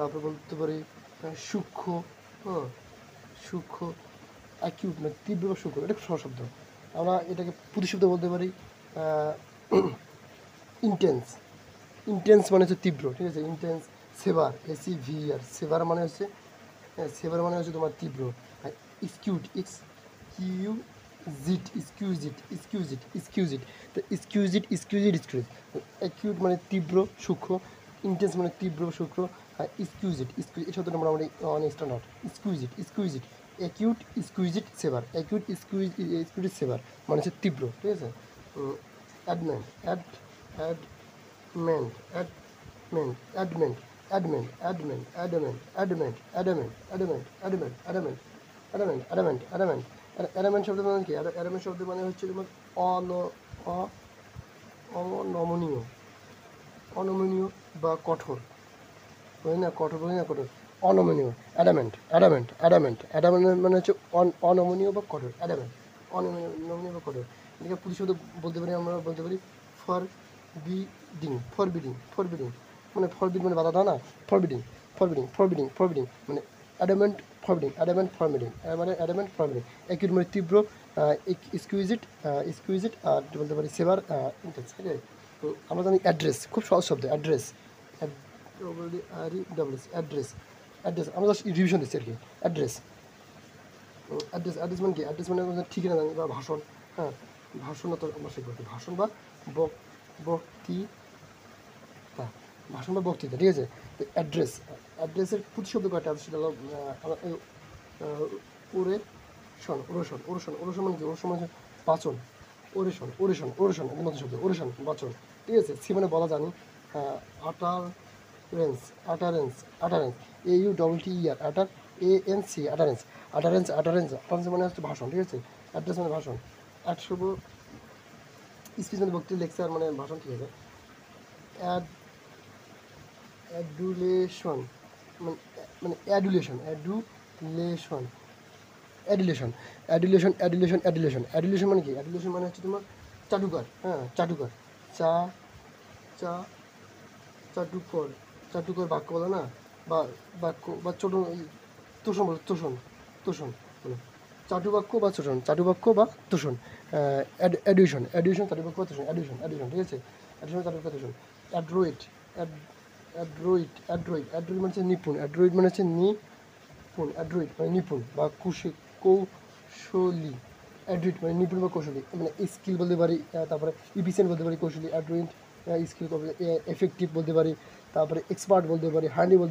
তারপর বলতে পারি সূক্ষ্ম, হ্যাঁ সূক্ষ্ম, অ্যাকিউট মানে তীব্র বা সূক্ষ্ম, এটা সহজ শব্দ। আমরা এটাকে প্রতিশব্দ বলতে পারি ইন্টেন্স। ইন্টেন্স মানে হচ্ছে তীব্র, ঠিক আছে, ইন্টেন্স। সেভার, SEVER, সেভার মানে হচ্ছে সেভার মানে হচ্ছে তোমার তীব্র। আর স্কিউট, এক্সকিউজিট, স্কিউজিট, স্কিউজিট, স্কিউজিট, তো স্কিউজিট, স্কিউজিট, স্কিউজিট। অ্যাকিউট মানে তীব্র সূক্ষ্ম, ইন্টেন্স মানে তীব্র সূক্ষ্ম, আর স্কিউজিট, স্কিউজ এই শব্দটা মোটামুটি অনেক স্ট্যান্ডার্ড। স্কিউজিট, স্কিউজিট, অ্যাকিউট, স্কিউজিট, সেভার, অ্যাকিউট, স্কিউজিট, সেভার মানে হচ্ছে তীব্র, ঠিক আছে। অ্যাডমেন্ট, অ্যাডমেন্ট, অ্যাডমেন্ট, অ্যাডমেন্ট, অ্যাডমেন্ট, অ্যাডমেন্ট, অ্যাডমেন্ট, অ্যাডমেন্ট, অ্যাডমেন্ট, অ্যাডমেন্ট, অ্যাডমেন্ট, অ্যাডমেন্ট, অ্যাডমেন্ট, অ্যাডমেন্ট, অ্যাডমেন্ট। অ্যাডমেন্ট শব্দ মানে কি? অ্যাডমেন্ট শব্দ মানে হচ্ছে তোমার অনমনীয়, অনমনীয় বা কঠোর, বুঝলি না, কঠোর, বুঝলি না, কঠোর, অনমনীয়। অ্যাডামেন্ট, অ্যাডামেন্ট, অ্যাডামেন্ট, অ্যাডামেন্ট মানে হচ্ছে অনমনীয় বা কঠোর, অ্যাডামেন্ট, অনমনীয় বা কঠোর। এটাকে প্রতিশব্দ বলতে পারি, আমরা বলতে পারি ফরবিডিং, ফরবিডিং, ফরবিডিং মানে ফরবিড মানে বাধা দেওয়া না, ফরবিডিং, ফরবিডিং, ফরবিডিং, ফরবিডিং মানে অ্যাডামেন্ট, ফরবিডিং, অ্যাডামেন্ট, ফরবিডিং মানে অ্যাডামেন্ট, ফরবিডিং। অ্যাকিউট মানে তীব্র, স্কুইজিট, স্কুইজিট, আর বলতে পারি সেভার, ইন্টেন্স, ঠিক আছে। তো আমরা জানি অ্যাড্রেস, খুব সহজ শব্দ, অ্যাড্রেস, ADRES, অ্যাড্রেস, অ্যাড্রেস আমরা জাস্ট রিভিশন দিচ্ছি আর কি। অ্যাড্রেস, অ্যাড্রেস, অ্যাড্রেস মানে কি? অ্যাড্রেস মানে ঠিকানা জানি বা ভাষণ, হ্যাঁ ভাষণ তো আমরা শিখবো, ভাষণ বা বক্তৃতা, ভাষণ বা বক্তৃতা, ঠিক আছে। তো অ্যাড্রেস, অ্যাড্রেসের প্রতিশব্দ কয়টা আছে সেটা হলো ওরেশন, ওরেশন, ওরেশন, ওরেশন মানে কি? ওরেশন মানে বাচন, ওরেশন, ওরেশন, ওরেশন একটা নতুন শব্দ, ওরেশন বাচন, ঠিক আছে। সি মানে বলা জানি, আটারেন্স, আটারেন্স, আটারেন্স, AUTTER, ANC, আটারেন্স, আটারেন্স, আটারেন্স, আটারেন্স মানে হচ্ছে ভাষণ, ঠিক আছে। অ্যাড্রেস মানে ভাষণ। স্পিচ মানে বক্তৃতা, লেকচার মানে ভাষণ, ঠিক আছে। অ্যাডুলেশন মানে অ্যাডুলেশন, অ্যাডুলেশন, অ্যাডুলেশন, অ্যাডুলেশন, অ্যাডুলেশন, অ্যাডুলেশন, অ্যাডুলেশন মানে কি? অ্যাডুলেশন মানে হচ্ছে তোমার চাটুকার, হ্যাঁ চাটুকার, চা চা চাটুকর, চাটুকর বাক্য বলে না, বা বাক্য বা ছোটো তোষণ বলে, তোষণ, তোষণ মানে চাটুবাক্য বা তোষণ, চাটুবাক্য বা তোষণ। অ্যাডিউশন, অ্যাডিউশন, চাটুবাক্য বা তোষণ, অ্যাডিউশন, অ্যাডিউশন, ঠিক আছে। অ্যাডিউশন, চাটুবাক্য, তোষণ। অ্যাড্রয়েড, অ্যাড্রয়েড, অ্যাড্রয়েড, অ্যাড্রয়েড মানে হচ্ছে নিপুণ, অ্যাড্রয়েড মানে হচ্ছে নিপুণ, অ্যাড্রয়েড মানে নিপুণ বা কৌশলী, অ্যাড্রয়েড মানে নিপুণ বা কৌশলী, মানে স্কিল বলতে পারি, তারপরে ইফিসিয়েন্ট বলতে পারি, কৌশলী, অ্যাড্রয়েড স্কিল, এফেক্টিভ বলতে পারি, তারপরে এক্সপার্ট বলতে পারি, হার্ডি বলতে